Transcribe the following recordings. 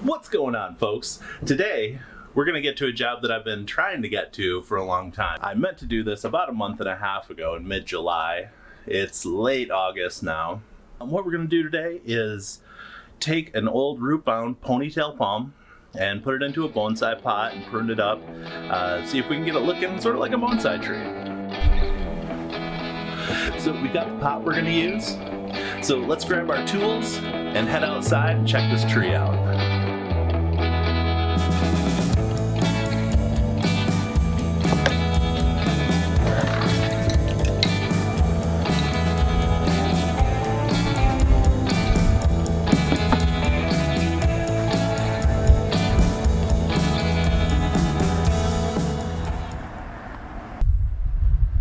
What's going on, folks? Today, we're going to get to a job that I've been trying to get to for a long time. I meant to do this about a month and a half ago in mid-July. It's late August now. What we're going to do today is take an old root-bound ponytail palm and put it into a bonsai pot and prune it up. See if we can get it looking sort of like a bonsai tree. So we got the pot we're going to use. So let's grab our tools and head outside and check this tree out.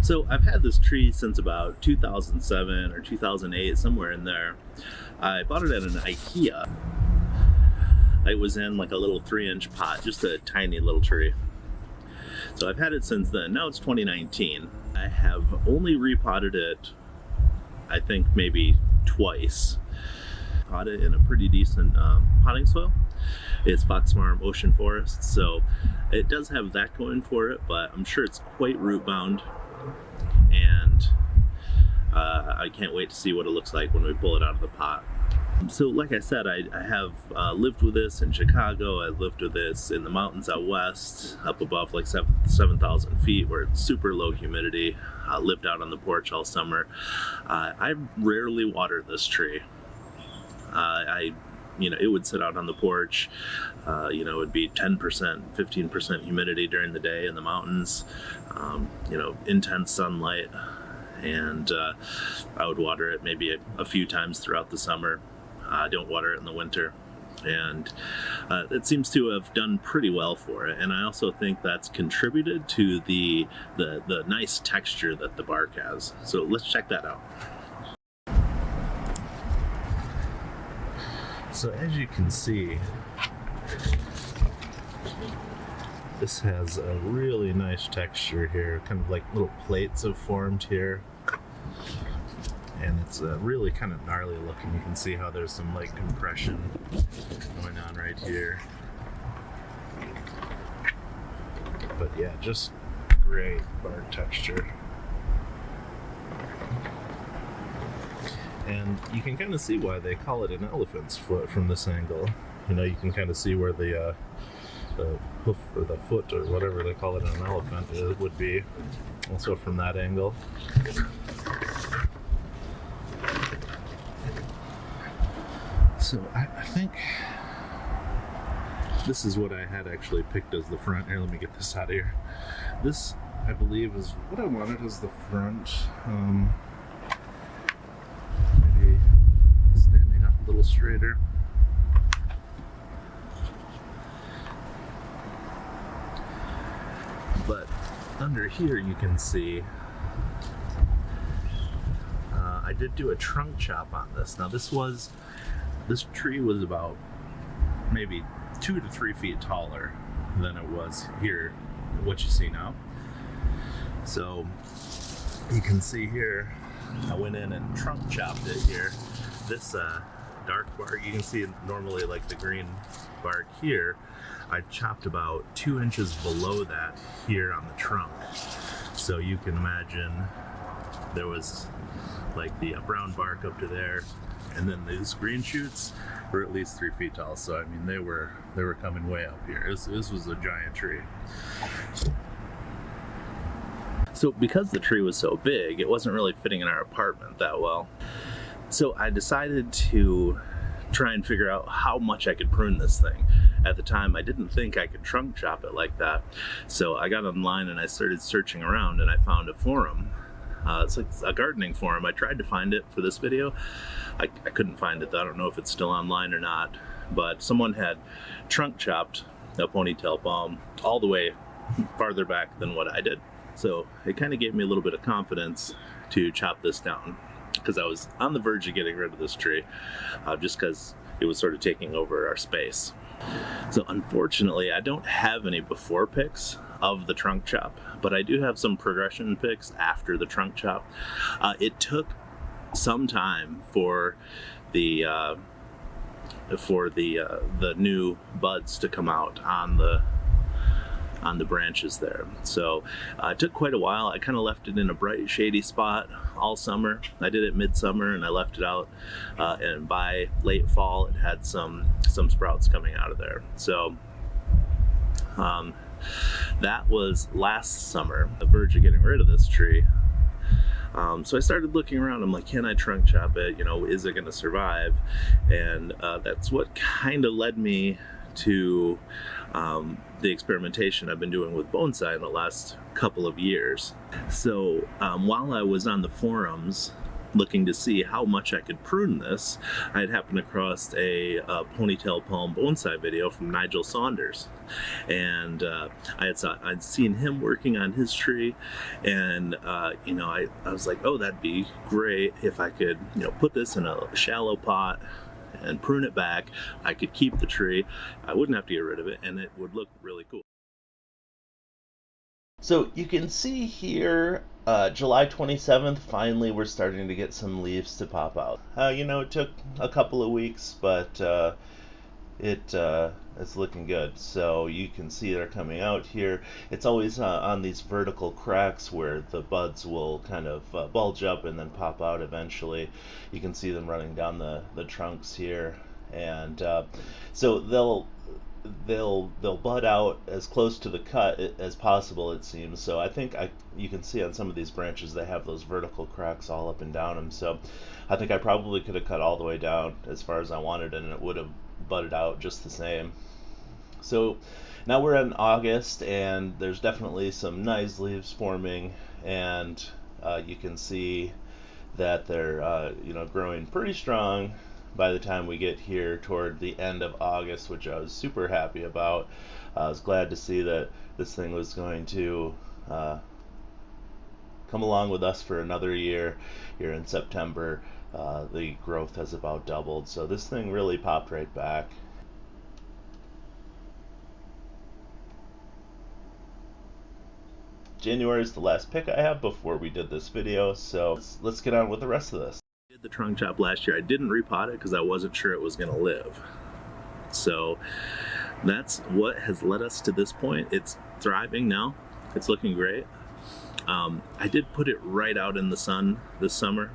So I've had this tree since about 2007 or 2008, somewhere in there. I bought it at an IKEA. It was in like a little 3-inch pot, just a tiny little tree. So I've had it since then. Now it's 2019. I have only repotted it, I think maybe twice. Potted in a pretty decent potting soil. It's Fox Farm Ocean Forest, so it does have that going for it, but I'm sure it's quite root bound. And I can't wait to see what it looks like when we pull it out of the pot. So like I said, I have lived with this in Chicago. I lived with this in the mountains out west, up above like 7,000 feet where it's super low humidity. I lived out on the porch all summer. I rarely water this tree. It would sit out on the porch. It would be 10%, 15% humidity during the day in the mountains. Intense sunlight, and I would water it maybe a few times throughout the summer. I don't water it in the winter, and it seems to have done pretty well for it. And I also think that's contributed to the nice texture that the bark has. So let's check that out. So as you can see, this has a really nice texture here, kind of like little plates have formed here. And it's really kind of gnarly looking. You can see how there's some like compression going on right here. But yeah, just great bark texture. And you can kind of see why they call it an elephant's foot from this angle. You can kind of see where the hoof or the foot or whatever they call it in an elephant would be, also from that angle. So I think this is what I had actually picked as the front. Here, let me get this out of here. This, I believe, is what I wanted as the front. Maybe standing up a little straighter. But under here you can see I did do a trunk chop on this. Now this tree was about maybe 2 to 3 feet taller than it was here, what you see now. So you can see here, I went in and trunk chopped it here. This dark bark, you can see normally like the green bark here, I chopped about 2 inches below that here on the trunk. So you can imagine there was like the brown bark up to there, and then these green shoots were at least 3 feet tall. So I mean, they were coming way up here. This was a giant tree. So because the tree was so big, it wasn't really fitting in our apartment that well. So I decided to try and figure out how much I could prune this thing. At the time, I didn't think I could trunk chop it like that. So I got online and I started searching around, and I found a forum. It's like a gardening forum. I tried to find it for this video. I couldn't find it. I don't know if it's still online or not, but someone had trunk chopped a ponytail palm all the way farther back than what I did. So it kind of gave me a little bit of confidence to chop this down, because I was on the verge of getting rid of this tree, just because it was sort of taking over our space. So unfortunately, I don't have any before pics of the trunk chop, but I do have some progression pics after the trunk chop. It took some time for the for the new buds to come out on the branches there. So it took quite a while. I kind of left it in a bright, shady spot all summer. I did it midsummer and I left it out, and by late fall it had some sprouts coming out of there. So that was last summer, the verge of getting rid of this tree. So I started looking around. I'm like, can I trunk chop it? You know, is it going to survive? And that's what kind of led me to the experimentation I've been doing with bonsai in the last couple of years. So while I was on the forums looking to see how much I could prune this, I had happened across a Ponytail palm bonsai video from Nigel Saunders, and I'd seen him working on his tree, and you know, I was like, oh, that'd be great if I could, you know, put this in a shallow pot and prune it back. I could keep the tree, I wouldn't have to get rid of it, and it would look really cool. So you can see here, July 27th, finally we're starting to get some leaves to pop out. You know, it took a couple of weeks, but it's looking good. So you can see they're coming out here. It's always on these vertical cracks where the buds will kind of bulge up and then pop out eventually. You can see them running down the trunks here, and so they'll bud out as close to the cut as possible, it seems. So I think you can see on some of these branches they have those vertical cracks all up and down them. So I think I probably could have cut all the way down as far as I wanted, and it would have budded out just the same. So now we're in August, and there's definitely some nice leaves forming, and you can see that they're you know, growing pretty strong by the time we get here toward the end of August, which I was super happy about. I was glad to see that this thing was going to come along with us for another year. Here in September, the growth has about doubled, so this thing really popped right back. January is the last pick I have before we did this video, so let's get on with the rest of this. I did the trunk chop last year. I didn't repot it because I wasn't sure it was going to live. So that's what has led us to this point. It's thriving now. It's looking great. I did put it right out in the sun this summer,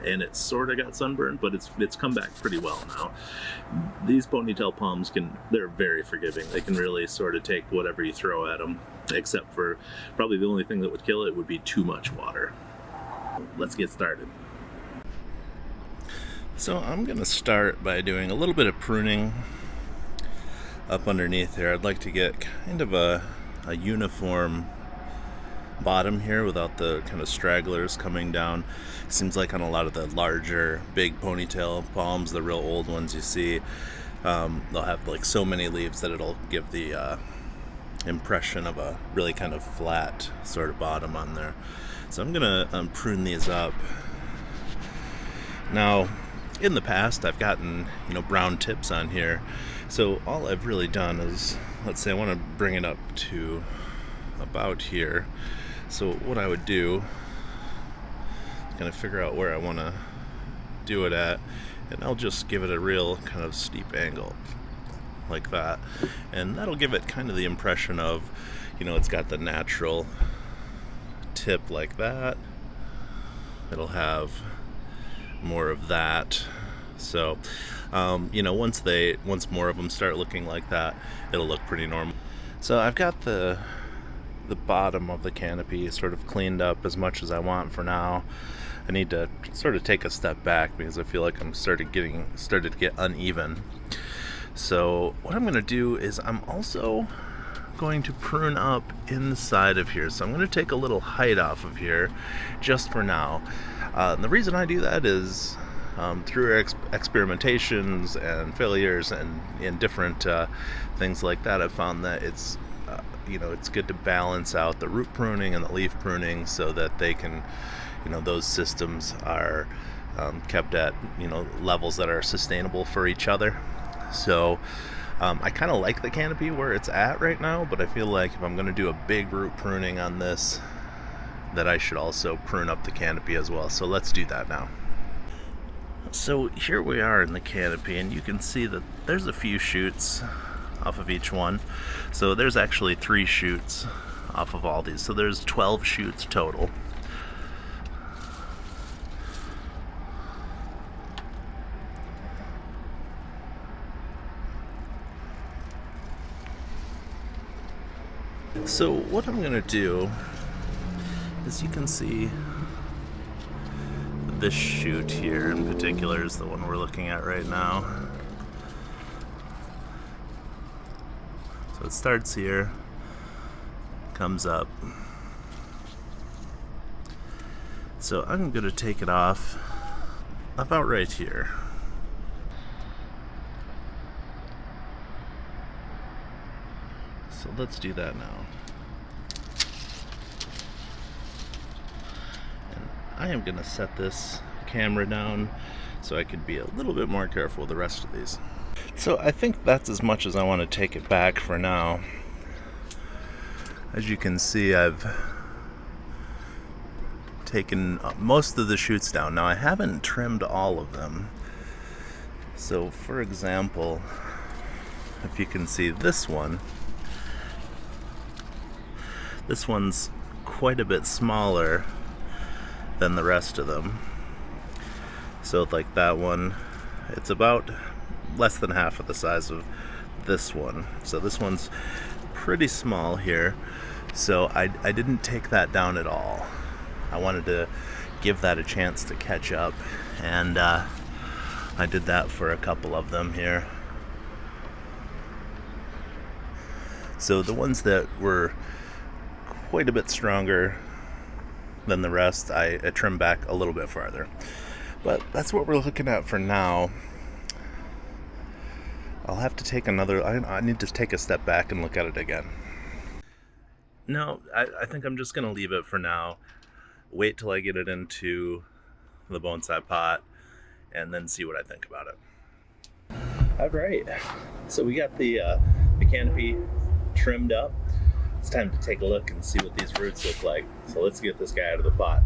and it sort of got sunburned, but it's come back pretty well now. These Ponytail palms they're very forgiving. They can really sort of take whatever you throw at them, except for probably the only thing that would kill it would be too much water. Let's get started. So I'm going to start by doing a little bit of pruning up underneath here. I'd like to get kind of a uniform bottom here without the kind of stragglers coming down. Seems like on a lot of the larger big Ponytail palms, the real old ones you see, they'll have like so many leaves that it'll give the impression of a really kind of flat sort of bottom on there. So I'm gonna prune these up. Now in the past I've gotten, you know, brown tips on here, so all I've really done is, let's say I want to bring it up to about here. So what I would do is kind of figure out where I want to do it at, and I'll just give it a real kind of steep angle like that, and that'll give it kind of the impression of, you know, it's got the natural tip like that. It'll have more of that. So you know, once more of them start looking like that, it'll look pretty normal. So I've got the bottom of the canopy sort of cleaned up as much as I want for now. I need to sort of take a step back because I feel like I'm started to get uneven. So what I'm going to do is I'm also going to prune up inside of here. So I'm going to take a little height off of here just for now. And the reason I do that is through experimentations and failures and in different things like that, I've found that it's you know, it's good to balance out the root pruning and the leaf pruning so that they can, you know, those systems are kept at, you know, levels that are sustainable for each other. So I kind of like the canopy where it's at right now, but I feel like if I'm going to do a big root pruning on this, that I should also prune up the canopy as well. So let's do that now. So here we are in the canopy, and you can see that there's a few shoots off of each one. So there's actually 3 shoots off of all these. So there's 12 shoots total. So what I'm gonna do is, you can see this shoot here in particular is the one we're looking at right now. So it starts here, comes up. So I'm gonna take it off about right here. So let's do that now. And I am gonna set this camera down so I could be a little bit more careful with the rest of these. So I think that's as much as I want to take it back for now. As you can see, I've taken most of the shoots down. Now I haven't trimmed all of them. So for example, if you can see this one's quite a bit smaller than the rest of them. So like that one, it's about less than half of the size of this one. So this one's pretty small here. So I didn't take that down at all. I wanted to give that a chance to catch up, and I did that for a couple of them here. So the ones that were quite a bit stronger than the rest, I trimmed back a little bit farther. But that's what we're looking at for now. I'll have to take I need to take a step back and look at it again. No, I think I'm just gonna leave it for now. Wait till I get it into the bonsai pot and then see what I think about it. All right, so we got the canopy trimmed up. It's time to take a look and see what these roots look like. So let's get this guy out of the pot.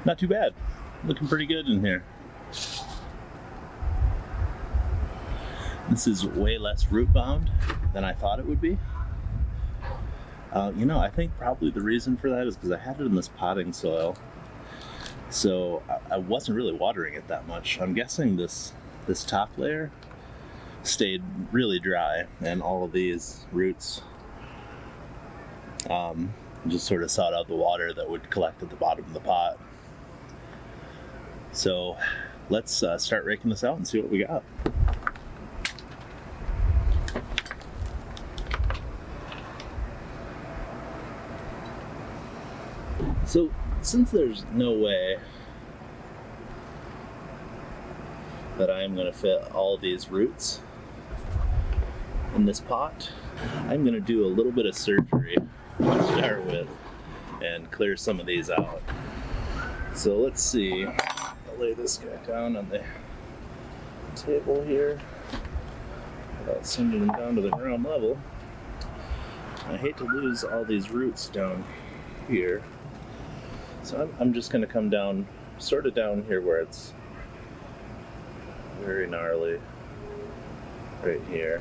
Not too bad. Looking pretty good in here. This is way less root bound than I thought it would be. I think probably the reason for that is because I had it in this potting soil. So I wasn't really watering it that much. I'm guessing this top layer stayed really dry, and all of these roots just sort of sought out the water that would collect at the bottom of the pot. So let's start raking this out and see what we got. So since there's no way that I'm going to fit all these roots in this pot, I'm going to do a little bit of surgery to start with and clear some of these out. So let's see. I'll lay this guy down on the table here without sending them down to the ground level. I hate to lose all these roots down here. So I'm just going to come down, sort of down here where it's very gnarly, right here.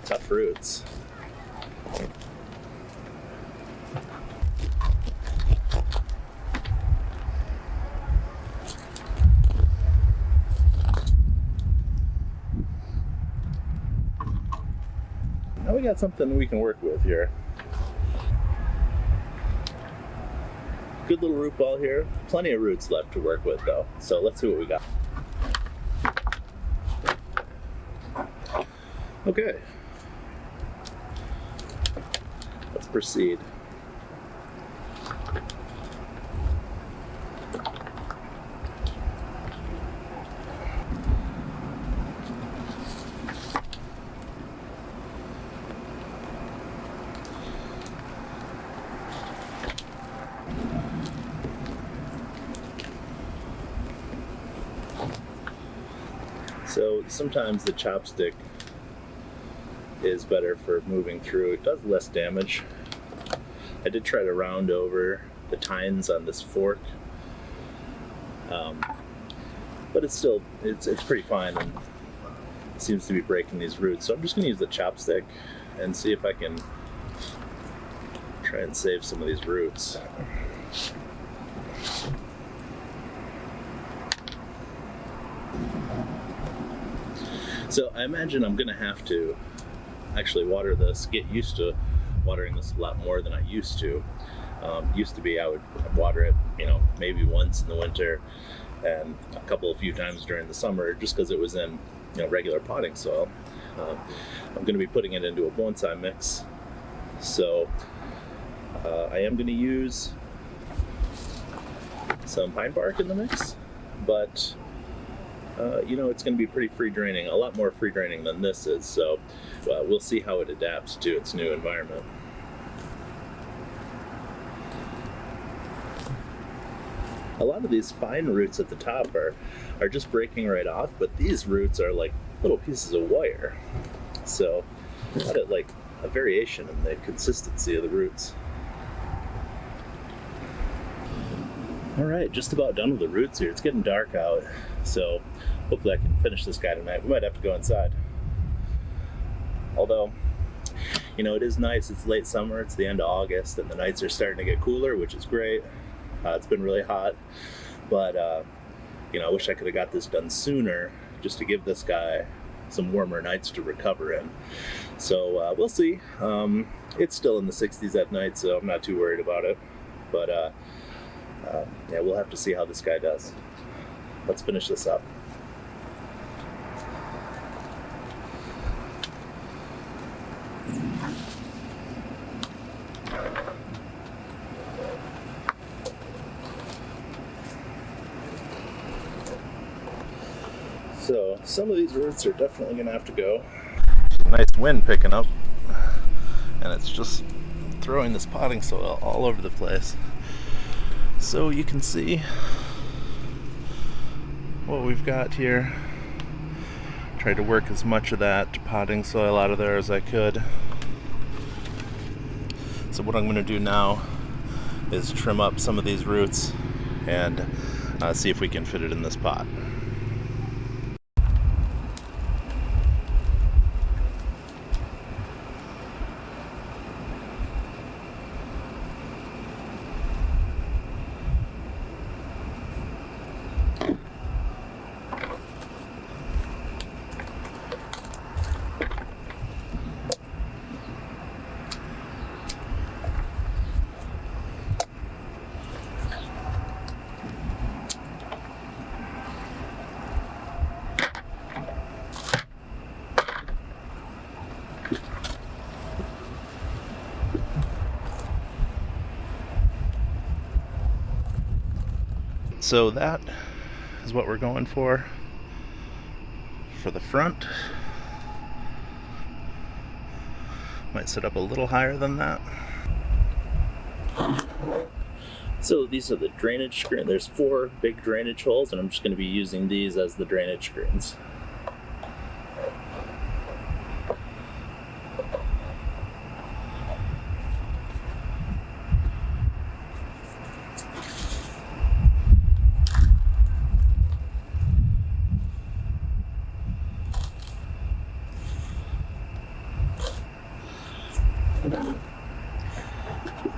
Tough roots. Now we got something we can work with here. Good little root ball here. Plenty of roots left to work with though. So let's see what we got. Okay. Let's proceed. So sometimes the chopstick is better for moving through. It does less damage. I did try to round over the tines on this fork, but it's still it's pretty fine, and it seems to be breaking these roots. So I'm just going to use the chopstick and see if I can try and save some of these roots. So I imagine I'm going to have to actually water this, get used to watering this a lot more than I used to. Used to be I would water it, maybe once in the winter and a few times during the summer, just because it was in regular potting soil. I'm going to be putting it into a bonsai mix, so I am going to use some pine bark in the mix, but it's going to be pretty free draining, a lot more free draining than this is, so we'll see how it adapts to its new environment. A lot of these fine roots at the top are just breaking right off, but these roots are like little pieces of wire, so added like a variation in the consistency of the roots. Alright, just about done with the roots here. It's getting dark out, so hopefully I can finish this guy tonight. We might have to go inside. Although, it is nice. It's late summer, it's the end of August, and the nights are starting to get cooler, which is great. It's been really hot, but I wish I could have got this done sooner, just to give this guy some warmer nights to recover in. So we'll see. It's still in the 60s at night, so I'm not too worried about it. But yeah, we'll have to see how this guy does. Let's finish this up. So some of these roots are definitely going to have to go. Nice wind picking up, and it's just throwing this potting soil all over the place. So you can see what we've got here. Tried to work as much of that potting soil out of there as I could. So what I'm going to do now is trim up some of these roots and see if we can fit it in this pot. So that is what we're going for the front. Might set up a little higher than that. So these are the drainage screens. There's 4 big drainage holes, and I'm just going to be using these as the drainage screens.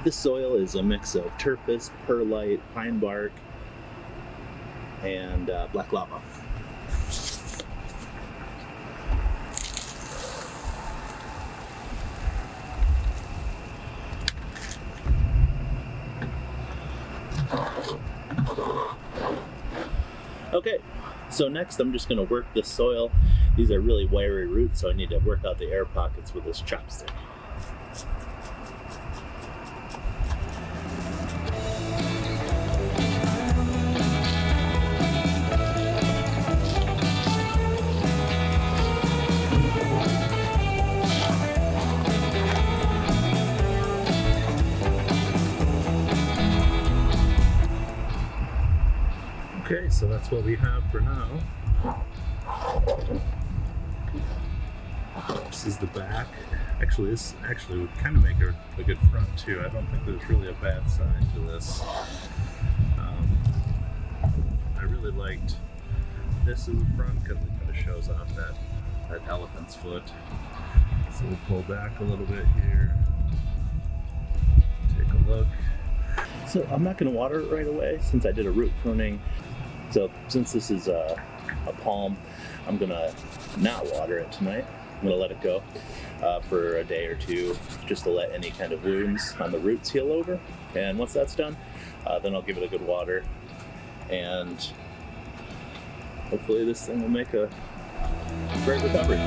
This soil is a mix of turfus, perlite, pine bark, and black lava. Okay, so next I'm just going to work this soil. These are really wiry roots, so I need to work out the air pockets with this chopstick. Okay, so that's what we have for now. This is the back. Actually, this would kind of make a good front too. I don't think there's really a bad side to this. I really liked this as a front because it kind of shows off that elephant's foot. So we'll pull back a little bit here. Take a look. So I'm not going to water it right away since I did a root pruning. So since this is a palm, I'm going to not water it tonight. I'm going to let it go for a day or two just to let any kind of wounds on the roots heal over. And once that's done, then I'll give it a good water. And hopefully this thing will make a great recovery.